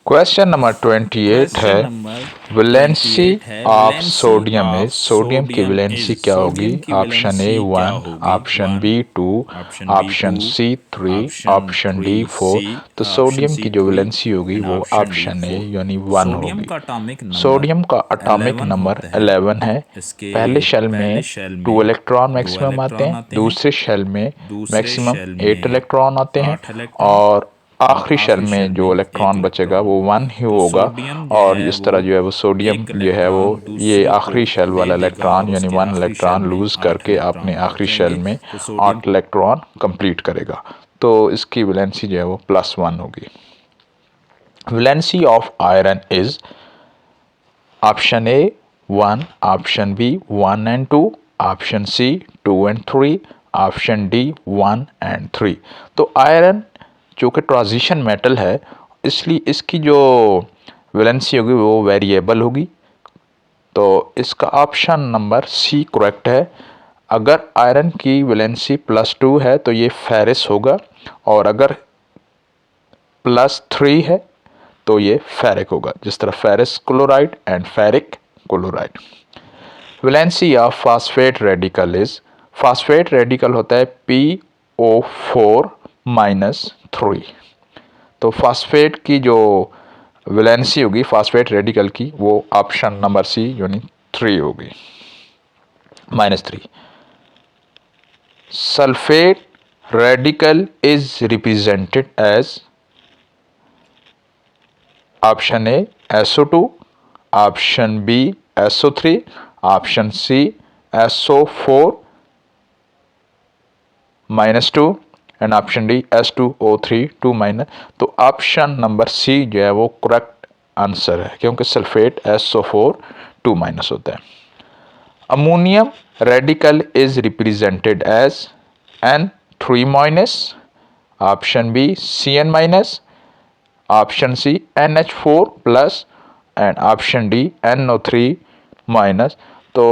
Question number 28 है valency of sodium is. Sodium की valency क्या होगी? Option A 1, option B 2, option C 3, option D 4। तो sodium की जो वैलेंसी होगी वो ऑप्शन ए यानी 1 होगी। सोडियम का एटॉमिक नंबर 11 है। पहले शेल में 2 इलेक्ट्रॉन मैक्सिमम आते हैं, दूसरे शेल में मैक्सिमम 8 इलेक्ट्रॉन आते हैं और आखिरी शेल में जो इलेक्ट्रॉन बचेगा वो 1 ही होगा। और इस तरह जो है वो सोडियम जो है वो ये आखिरी शेल वाला इलेक्ट्रॉन यानी 1 इलेक्ट्रॉन लूज करके अपने आखिरी शेल में 8 इलेक्ट्रॉन कंप्लीट करेगा। तो इसकी वैलेंसी जो है वो +1 होगी। Valency of iron is option A 1, option B 1 and 2, option C 2 and 3, option D 1 and 3। तो आयरन जो कि ट्रांजिशन मेटल है इसलिए इसकी जो वैलेंसी होगी वो वेरिएबल होगी। तो इसका ऑप्शन नंबर सी करेक्ट है। अगर आयरन की वैलेंसी +2 है तो ये फेरिस होगा और अगर +3 है तो ये फेरिक होगा, जिस तरह ferrous chloride and ferric chloride. Valency of phosphate radical is. Phosphate radical होता है PO4 -3। तो फास्फेट की जो वैलेंसी होगी फास्फेट रेडिकल की वो ऑप्शन नंबर सी यानी 3 होगी, -3। Sulphate radical is represented as option A SO2, option B SO3, option C SO4 -2 and option D S2O3 2-। तो ऑप्शन नंबर सी जो है वो करेक्ट आंसर है क्योंकि सल्फेट SO4 2- होता है। Ammonium radical is represented as N3-, option B Cn-, option C NH4+ and option D NO3-। तो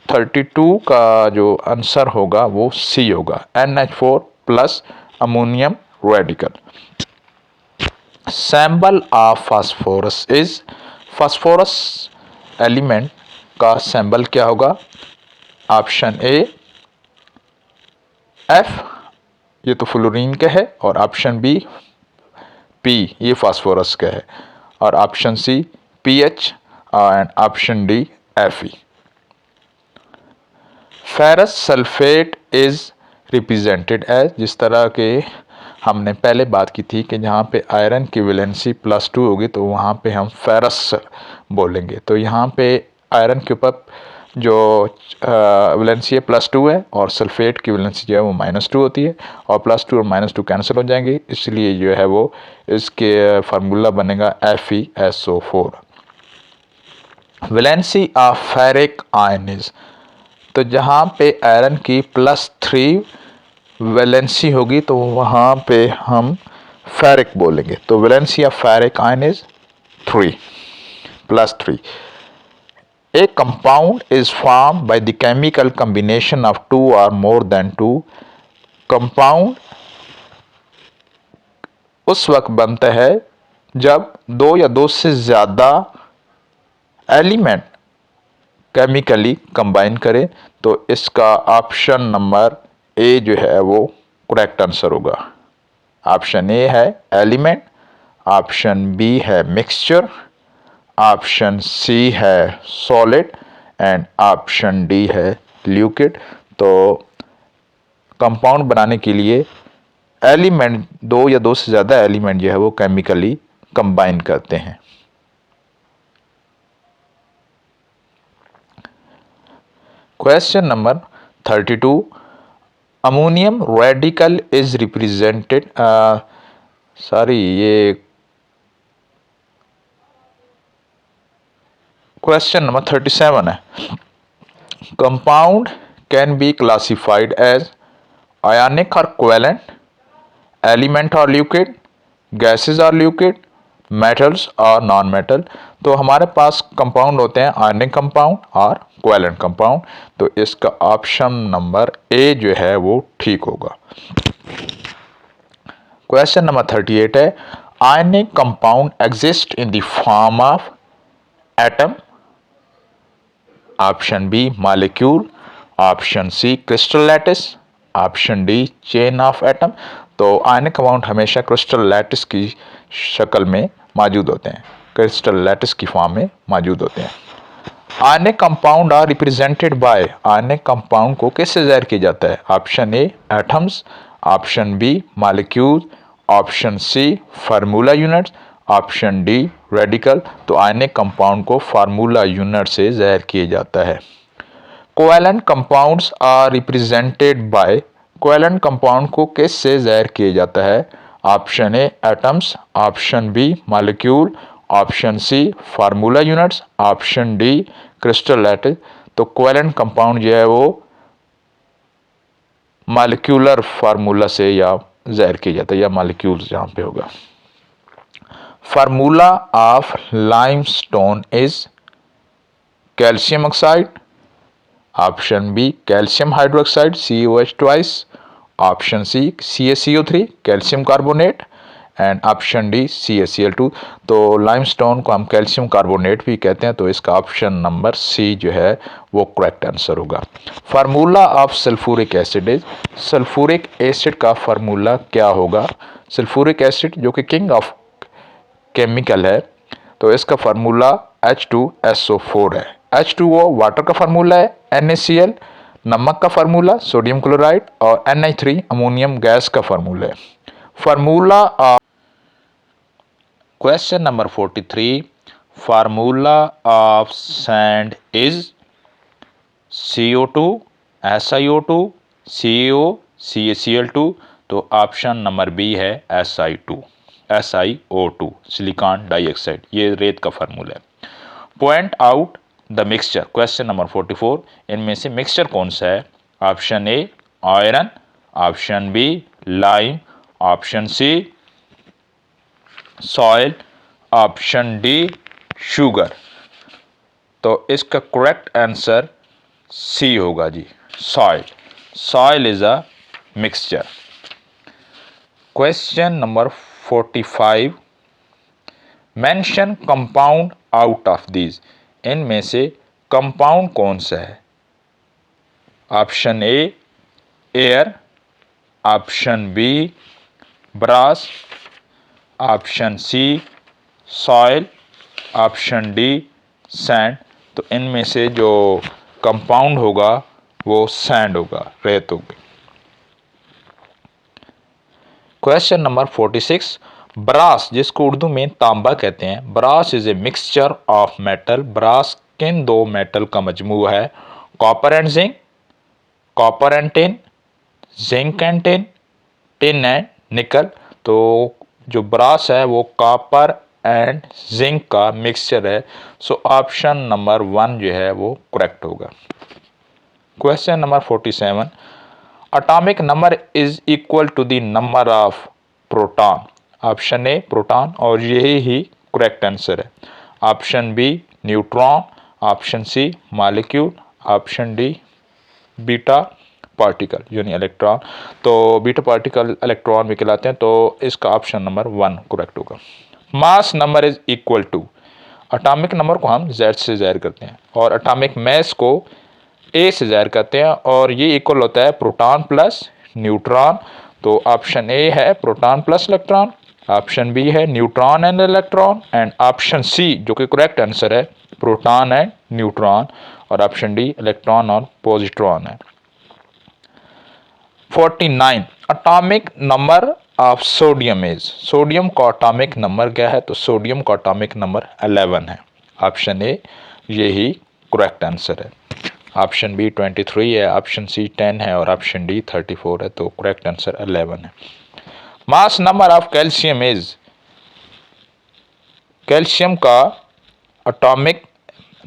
32 का जो आंसर होगा वो सी होगा, NH4+ ammonium radical. Symbol of phosphorus is. Phosphorus element का सिंबल क्या होगा? ऑप्शन ए F, ये तो फ्लोरीन का है, और ऑप्शन बी P, ये फास्फोरस का है, और option C PH and option D Fe। Ferrous sulphate is represented as. जिस तरह के हमने पहले बात की थी कि जहाँ पे आयरन की वैलेंसी +2 होगी तो वहाँ पे हम फेरस बोलेंगे। तो यहाँ पे आयरन के ऊपर जो वैलेंसी है +2 है और सल्फेट की वैलेंसी जो है वो -2 होती है और +2 और -2 कैंसिल हो जाएंगे, इसलिए जो है वो इसके फार्मूला बनेगा FeSO4। Valency of ferric ion is. तो जहाँ पे आयरन की +3 वैलेंसी होगी तो वहाँ पे हम फेरिक बोलेंगे। तो valency of ferric ion is 3 +3। A compound is formed by the chemical combination of 2 or more than 2 compound उस वक्त बनता है जब 2 या 2 से ज़्यादा एलिमेंट केमिकली कंबाइन करें। तो इसका ऑप्शन नंबर ए जो है वो करेक्ट आंसर होगा। ऑप्शन ए है एलिमेंट, ऑप्शन बी है मिक्सचर, ऑप्शन सी है सॉलिड एंड ऑप्शन डी है लिक्विड। तो कंपाउंड बनाने के लिए एलिमेंट 2 या 2 से ज़्यादा एलिमेंट जो है वो केमिकली कंबाइन करते हैं। Question number 32। Ammonium radical is represented ये क्वेश्चन नंबर 37 है। Compound can be classified as ionic और कोवेलेंट, एलिमेंट और लिक्विड, गैसेस और लिक्विड, मेटल्स और नॉन मेटल। तो हमारे पास कंपाउंड होते हैं आयनिक कंपाउंड और कोवेलेंट कंपाउंड। तो इसका ऑप्शन नंबर ए जो है वो ठीक होगा। क्वेश्चन नंबर 38 है। ionic compound exist in the form of atom, option B molecule, option C crystal lattice, option D chain of atom. तो आयनिक कंपाउंड हमेशा क्रिस्टल लैटिस की शक्ल में मौजूद होते हैं, क्रिस्टल लैटिस की फॉर्म में मौजूद होते हैं। Ionic compound are represented by, ionic compound को किससे ज़ाहिर किया जाता है? Option A atoms, option B molecule, option C formula units, option D radical. तो आयनिक कंपाउंड को फार्मूला यूनिट से ज़ाहिर किया जाता है। Covalent compounds are represented by, covalent compound को किससे ज़ाहिर किया जाता है? Option A atoms, option B molecule, option C formula units, option D crystal lattice. तो कोवैलेंट कंपाउंड जो है वो मॉलिक्यूलर फार्मूला से या ज़ाहिर किया जाता है, या मॉलिक्यूल्स जहाँ पे होगा। Formula of limestone is calcium oxide, option B calcium hydroxide CuH twice, option C CaCO3 calcium carbonate, and option D CaCl2। तो लाइमस्टोन को हम कैल्शियम कार्बोनेट भी कहते हैं, तो इसका ऑप्शन नंबर सी जो है वो करेक्ट आंसर होगा। Formula of sulphuric acid is, sulphuric acid का फार्मूला क्या होगा? सल्फ्यूरिक एसिड जो कि किंग ऑफ केमिकल है, तो इसका फार्मूला H2SO4 है। H2O वाटर का फार्मूला है, NaCl नमक का फार्मूला, सोडियम क्लोराइड, और NH3 अमोनियम गैस का फार्मूला है। Formula of question number 43, formula of sand is CO2, SiO2, CO, CaCl2। तो ऑप्शन नंबर बी है SiO2 सिलिकॉन डाइऑक्साइड, ये रेत का फार्मूला है। Point out the mixture, question number 44, इनमें से मिक्सचर कौन सा है? Option A iron, option B lime, option C soil, option D sugar. तो इसका करेक्ट आंसर सी होगा जी, soil. Soil is a mixture. Question number 45, mention compound out of these, इनमें से कंपाउंड कौन सा है? Option A air, option B brass, option C soil, option D sand. तो इनमें से जो कंपाउंड होगा वो सैंड होगा, रेत होगी। क्वेश्चन नंबर 46, ब्रास जिसको उर्दू में तांबा कहते हैं, brass is a mixture of metal, brass किन दो मेटल का मजमू है? Copper and zinc, copper and tin, zinc and tin, tin and nickel. तो जो ब्रास है वो कॉपर एंड जिंक का मिक्सचर है, सो ऑप्शन नंबर 1 जो है वो करेक्ट होगा। Question number 47, atomic number is equal to the number of proton, option A proton, और यही ही करेक्ट आंसर है। Option B neutron, option C molecule, option D beta particle यानी इलेक्ट्रॉन। तो बीटा पार्टिकल इलेक्ट्रॉन भी कहलाते हैं, तो इसका ऑप्शन नंबर 1 करेक्ट होगा। Mass number is equal to, atomic number को हम Z से ज़ाहिर करते हैं और एटॉमिक मास को A से ज़ाहिर करते हैं, और ये इक्वल होता है प्रोटॉन प्लस न्यूट्रॉन। तो ऑप्शन ए है proton plus electron, option B है neutron and electron, and option C जो कि करेक्ट आंसर है प्रोटॉन एंड न्यूट्रॉन, और ऑप्शन डी इलेक्ट्रॉन और पॉजिट्रॉन है। 49, atomic number of sodium is, sodium का एटॉमिक नंबर क्या है? तो सोडियम का एटॉमिक नंबर 11 है। ऑप्शन ए यही करेक्ट आंसर है। ऑप्शन बी 23 है, ऑप्शन सी 10 है, और ऑप्शन डी 34 है। तो करेक्ट आंसर 11 है। Mass number of calcium is, calcium का एटॉमिक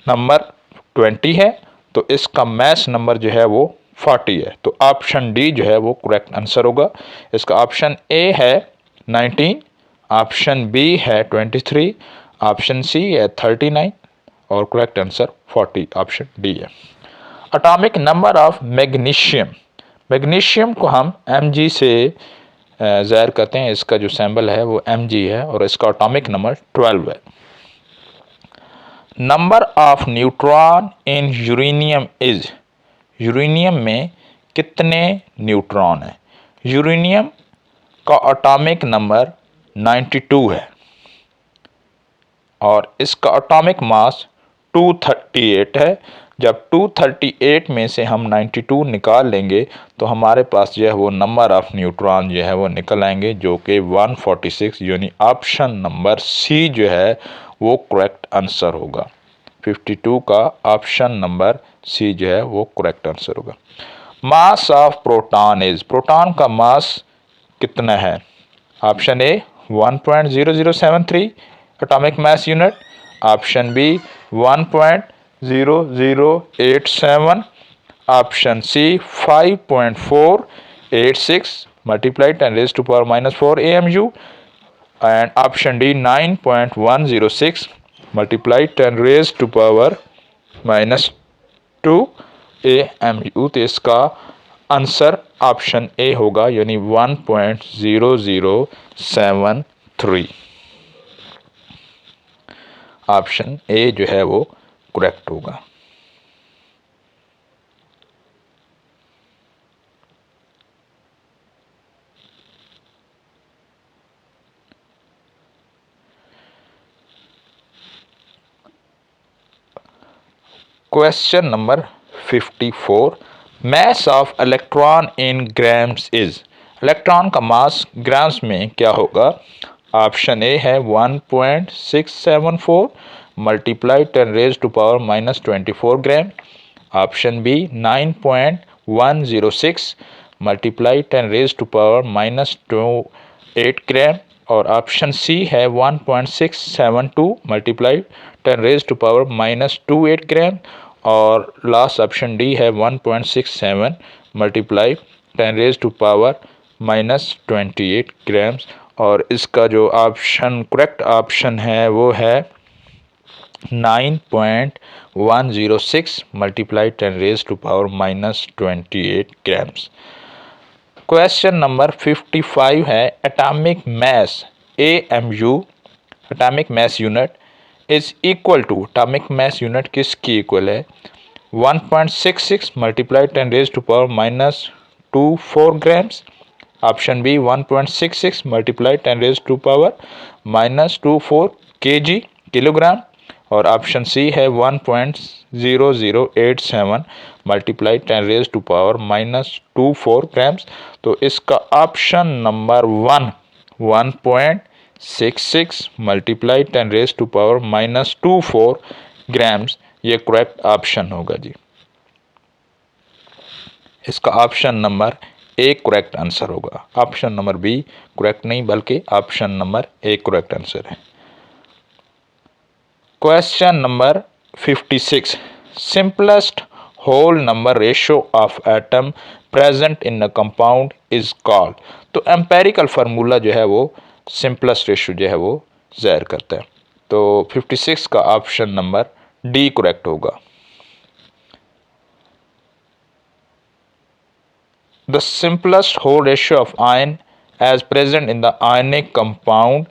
नंबर 20 है, तो इसका मास नंबर जो है वो 40 है। तो ऑप्शन डी जो है वो करेक्ट आंसर होगा। इसका ऑप्शन ए है 19, ऑप्शन बी है 23, ऑप्शन सी है 39, और करेक्ट आंसर 40 ऑप्शन डी है। Atomic number of magnesium, magnesium को हम Mg से ज़ाहिर करते हैं। इसका जो सिंबल है वो Mg है और इसका एटॉमिक नंबर 12 है। Number of neutron in uranium is, uranium में कितने न्यूट्रॉन हैं? यूरेनियम का एटॉमिक नंबर 92 है और इसका एटॉमिक मास 238 है। जब 238 में से हम 92 निकाल लेंगे तो हमारे पास जो है वो नंबर ऑफ न्यूट्रॉन जो है वो निकल आएंगे, जो कि 146, यानी ऑप्शन नंबर सी जो है वो करेक्ट आंसर होगा। 52 का ऑप्शन नंबर सी जो है वो करेक्ट आंसर होगा। Mass of proton is, proton का मास कितना है? Option A 1.0073 atomic mass unit, option B 1.0087, option C 5.486 multiply 10⁻⁻⁴ AMU, and option D 9.106 multiply 10⁻⁻² AMU। तो इसका आंसर ऑप्शन ए होगा, यानी 1.0073। ऑप्शन ए जो है वो करेक्ट होगा। Question number 54, mass of electron in grams is, electron का मास grams में क्या होगा? ऑप्शन ए है 1.674 मल्टीप्लाई 10⁻⁻24 ग्राम, ऑप्शन बी 9.106 मल्टीप्लाई 10⁻⁻28 ग्राम, और ऑप्शन सी है 1.672 मल्टीप्लाई 10⁻⁻28 ग्राम, और लास्ट ऑप्शन डी है 1.67 मल्टीप्लाई 10⁻⁻28 ग्राम्स। और इसका जो ऑप्शन करेक्ट ऑप्शन है वो है 9.106 मल्टीप्लाई 10⁻⁻28 ग्राम्स। क्वेश्चन नंबर 55 है, atomic mass AMU, atomic mass unit is equal to, atomic mass unit किसकी इक्वल है? 1.66 multiply 10⁻⁻24 grams, option B 1.66 multiply 10⁻⁻24 kg kilogram, और ऑप्शन सी है 1.0087 मल्टीप्लाई 10⁻⁻24 ग्राम्स। तो इसका ऑप्शन नंबर 1.66 मल्टीप्लाई 10⁻⁻24 ग्राम्स ये correct option होगा जी। इसका option number A correct answer होगा। ऑप्शन नंबर बी करेक्ट नहीं, बल्कि option number A correct answer है। Question number 56, simplest whole number ratio of atom present in a compound is called. तो empirical formula जो है वो सिंपलेस्ट रेशो जो है वो ज़ाहिर करता है। तो 56 का ऑप्शन नंबर डी करेक्ट होगा। The simplest whole ratio of ion as present in the ionic compound,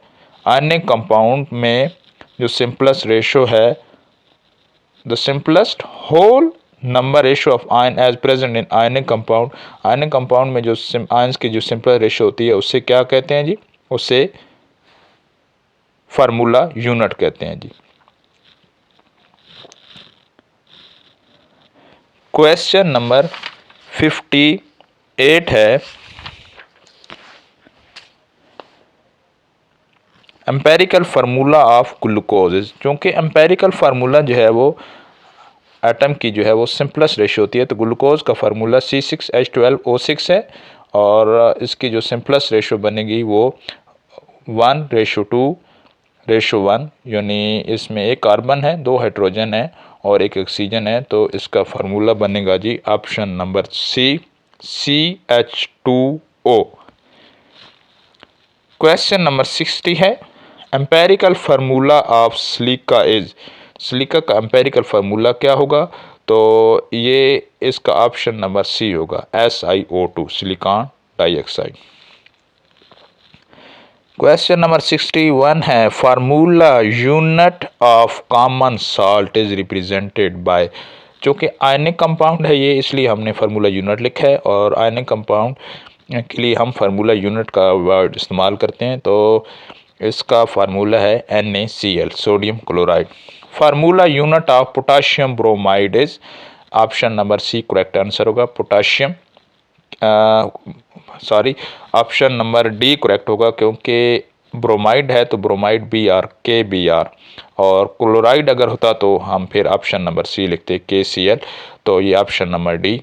ionic compound में जो simplest ratio है, the simplest whole number ratio of ion as present in ionic compound, ionic compound में जो ions की जो simplest ratio होती है उससे क्या कहते हैं जी? उससे फार्मूला यूनिट कहते हैं जी। क्वेश्चन नंबर 58 है, एम्पेरिकल फार्मूला ऑफ ग्लूकोज। क्योंकि एम्पेरिकल फार्मूला जो है वो एटम की जो है वो सिंपलेस्ट रेशो होती है, तो ग्लूकोज का फार्मूला C6H12O6 है, और इसकी जो सिंपलेस्ट रेशो बनेगी वो 1:2:1, यानी इसमें एक कार्बन है, 2 हाइड्रोजन है और 1 ऑक्सीजन है। तो इसका फार्मूला बनेगा जी option number C CH2O। Question number 60 है, empirical formula of silica is, silica का एम्पेरिकल फार्मूला क्या होगा? तो ये इसका ऑप्शन नंबर सी होगा SiO2 silicon dioxide. Question number 61 है formula unit of common salt is represented by. चूँकि आयनिक कंपाउंड है ये, इसलिए हमने फार्मूला यूनिट लिखा है और आयनिक कंपाउंड के लिए हम फार्मूला यूनिट का वर्ड इस्तेमाल करते हैं। तो इसका फार्मूला है NaCl, sodium chloride. Formula unit of potassium bromide is, option number C correct answer होगा। Potassium sorry, option number D correct होगा, क्योंकि ब्रोमाइड है तो ब्रोमाइड Br KBr, और क्लोराइड अगर होता तो हम फिर ऑप्शन नंबर सी लिखते KCl। तो ये ऑप्शन नंबर डी